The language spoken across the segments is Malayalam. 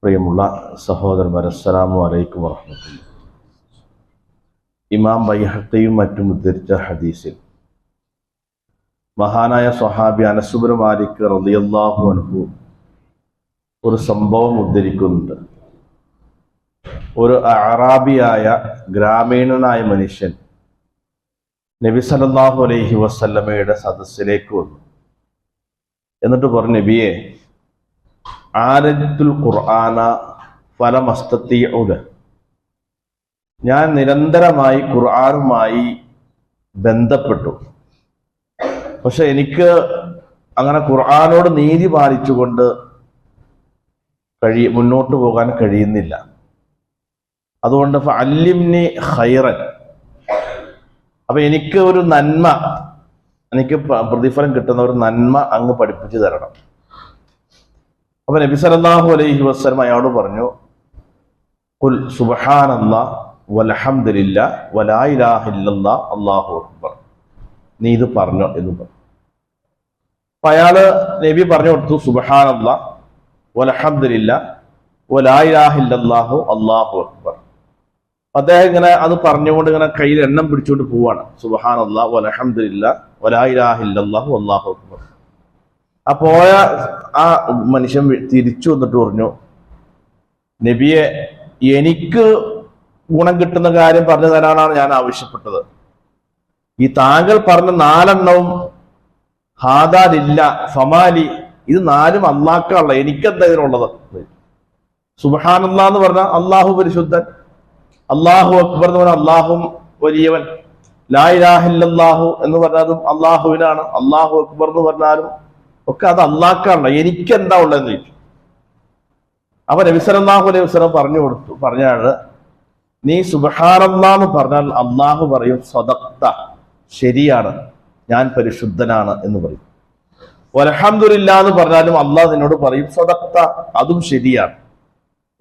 പ്രിയമുള്ള സഹോദരന്മാരെ, അസ്സലാമു അലൈക്കും വറഹ്മത്തുള്ളാഹി. ഇമാം ബൈഹഖിയും മറ്റും ഉദ്ധരിച്ച ഹദീസിൽ മഹാനായ സ്വഹാബി അനസ് ബിൻ മാലിക് റളിയല്ലാഹു അൻഹു ഒരു സംഭവം ഉദ്ധരിക്കുന്നുണ്ട്. ഒരു അഅറാബിയായ ഗ്രാമീണനായ മനുഷ്യൻ നബി സല്ലല്ലാഹു അലൈഹി വസല്ലമയുടെ സദസ്സിലേക്ക് വന്നു. എന്നിട്ട് പറഞ്ഞു, നബിയെ, ആരജത്തുൽ ഖുർആന ഫലമസ്തതിഉല, ഞാൻ നിരന്തരമായി ഖുർആനുമായി ബന്ധപ്പെട്ടു, പക്ഷെ എനിക്ക് അങ്ങനെ ഖുർആനോട് നീതി പാലിച്ചുകൊണ്ട് മുന്നോട്ട് പോകാൻ കഴിയുന്നില്ല. അതുകൊണ്ട് ഫഅല്ലിംനി ഖൈറൻ, അപ്പൊ എനിക്ക് ഒരു നന്മ, എനിക്ക് പ്രതിഫലം കിട്ടുന്ന ഒരു നന്മ അങ്ങ് പഠിപ്പിച്ചു തരണം. അപ്പൊ നബി സല്ലല്ലാഹു അലൈഹി വസല്ലം അയാളോട് പറഞ്ഞു, ഖുൽ സുബ്ഹാനല്ലാഹ് വൽഹംദുലില്ലാഹ് വലാ ഇലാഹ ഇല്ലല്ലാഹ് അല്ലാഹു അക്ബർ, നീ ഇത് പറഞ്ഞോ എന്ന് പറഞ്ഞു. അപ്പൊ അയാള് നബി പറഞ്ഞു കൊടുത്തു, സുബ്ഹാനല്ലാഹ് വൽഹംദുലില്ലാഹ് വലാ ഇലാഹ ഇല്ലല്ലാഹു അല്ലാഹു അക്ബർ. അദ്ദേഹം ഇങ്ങനെ അത് പറഞ്ഞുകൊണ്ട് ഇങ്ങനെ കയ്യിൽ എണ്ണം പിടിച്ചുകൊണ്ട് പോവാണ്. സുബ്ഹാനല്ലാഹ് വൽഹംദുലില്ലാഹ് വലാ ഇലാഹ ഇല്ലല്ലാഹു അല്ലാഹു അക്ബർ. ആ പോയ ആ മനുഷ്യൻ തിരിച്ചു വന്നിട്ട് പറഞ്ഞു, നബിയെ, എനിക്ക് ഗുണം കിട്ടുന്ന കാര്യം പറഞ്ഞു തരാനാണ് ഞാൻ ആവശ്യപ്പെട്ടത്. ഈ താങ്കൾ പറഞ്ഞ 4 എണ്ണവും ഹാദാലില്ല ഫമാലി, ഇത് 4 അല്ലാഹ്ക്കാണുള്ള, എനിക്കെന്താ ഇതിനുള്ളത്? സുബ്ഹാനല്ലാഹ് എന്ന് പറഞ്ഞാൽ അള്ളാഹു പരിശുദ്ധൻ, അല്ലാഹു അക്ബർ എന്ന് പറഞ്ഞാൽ അള്ളാഹു വലിയവൻ, ലാ ഇലാഹ ഇല്ലല്ലാഹു എന്ന് പറഞ്ഞാലും അള്ളാഹുവിനാണ്, അല്ലാഹു അക്ബർ എന്ന് പറഞ്ഞാലും ഒക്കെ അത് അല്ലാഹ്ക്കാണല്ലോ, എനിക്കെന്താ ഉള്ളതെന്ന് ചോദിച്ചു. അപ്പൊ നബി സല്ലല്ലാഹു അലൈഹി വസല്ലം പറഞ്ഞാണ്, നീ സുബ്ഹാനല്ലാഹ് എന്ന് പറഞ്ഞാൽ അള്ളാഹു പറയും സദഖ്ത, ശരിയാണ്, ഞാൻ പരിശുദ്ധനാണ് എന്ന് പറയും. വൽഹംദുലില്ലാഹ് എന്ന് പറഞ്ഞാലും അള്ളാഹ് നിന്നോട് പറയും സദഖ്ത, അതും ശരിയാണ്.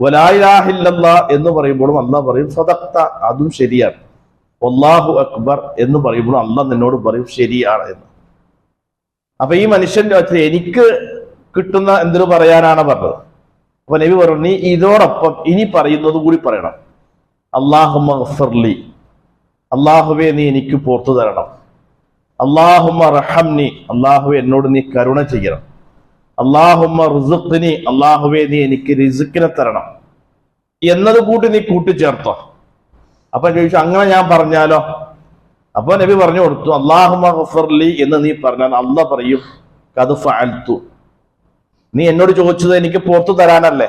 വലാ ഇലാഹ ഇല്ലല്ലാഹ് എന്ന് പറയുമ്പോഴും അള്ളാഹ് പറയും സദഖ്ത, അതും ശരിയാണ്. വല്ലാഹു അക്ബർ എന്ന് പറയുമ്പോഴും അള്ളാഹ് നിന്നോട് പറയും ശരിയാണ് എന്ന്. അപ്പൊ ഈ മനുഷ്യന്റെ എനിക്ക് കിട്ടുന്ന എന്തിനു പറയാനാണ് പറഞ്ഞത്. അപ്പൊ നബി പറഞ്ഞു, നീ ഇതോടൊപ്പം ഇനി പറയുന്നത് കൂടി പറയണം. അല്ലാഹുമ്മ ഗഫിർലി, അല്ലാഹുവേ നീ എനിക്ക് പുറത്തു തരണം. അല്ലാഹുമ്മ റഹംനി, അല്ലാഹുവേ എന്നോട് നീ കരുണ ചെയ്യണം. അല്ലാഹുമ്മ റുസുഖ്നി, അല്ലാഹുവേ നീ എനിക്ക് റിസ്കിനെ തരണം എന്നത് കൂട്ടി നീ കൂട്ടിച്ചേർത്തോ. അപ്പൊ ചോദിച്ചു, അങ്ങനെ ഞാൻ പറഞ്ഞാലോ? അപ്പൊ നബി പറഞ്ഞു കൊടുത്തു, അല്ലാഹുമ്മ ഗഫിർലി എന്ന് നീ പറഞ്ഞാൽ അല്ലാഹ് പറയും ഖദ് ഫഅൽതു, നീ എന്നോട് ചോദിച്ചത് എനിക്ക് പുറത്തു തരാനല്ലേ,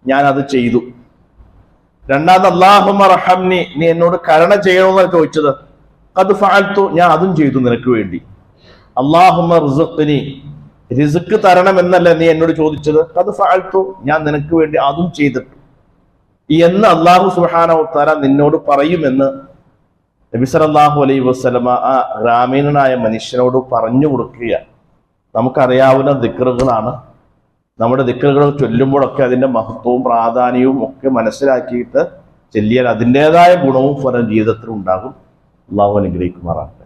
ഞാൻ അത് ചെയ്തു. രണ്ടാമത് അല്ലാഹുമ്മ റഹംനി, നീ എന്നോട് കരുണ ചെയ്യണമെന്നാണ് ചോദിച്ചത്, ഖദ് ഫഅൽതു, ഞാൻ അതും ചെയ്തു നിനക്ക് വേണ്ടി. അല്ലാഹുമ്മ റുസുഖ്നി, റിസ്ക് തരണം എന്നല്ലേ നീ എന്നോട് ചോദിച്ചത്, ഖദ് ഫഅൽതു, ഞാൻ നിനക്ക് വേണ്ടി അതും ചെയ്തിട്ടു എന്ന് അല്ലാഹു സുബ്ഹാനഹു വ തആല നിന്നോട് പറയുമെന്ന് നബി സല്ലല്ലാഹു അലൈഹി വസല്ലമ ആ ഗ്രാമീണനായ മനുഷ്യനോട് പറഞ്ഞു കൊടുക്കുകയാണ്. നമുക്കറിയാവുന്ന ദിക്റുകളാണ്. നമ്മുടെ ദിക്റുകൾ ചൊല്ലുമ്പോഴൊക്കെ അതിന്റെ മഹത്വവും പ്രാധാന്യവും ഒക്കെ മനസ്സിലാക്കിയിട്ട് ചൊല്ലിയാൽ അതിൻ്റെതായ ഗുണവും ഫലം ജീവിതത്തിൽ ഉണ്ടാകും. അല്ലാഹു അനുഗ്രഹിക്കുമാറാകട്ടെ.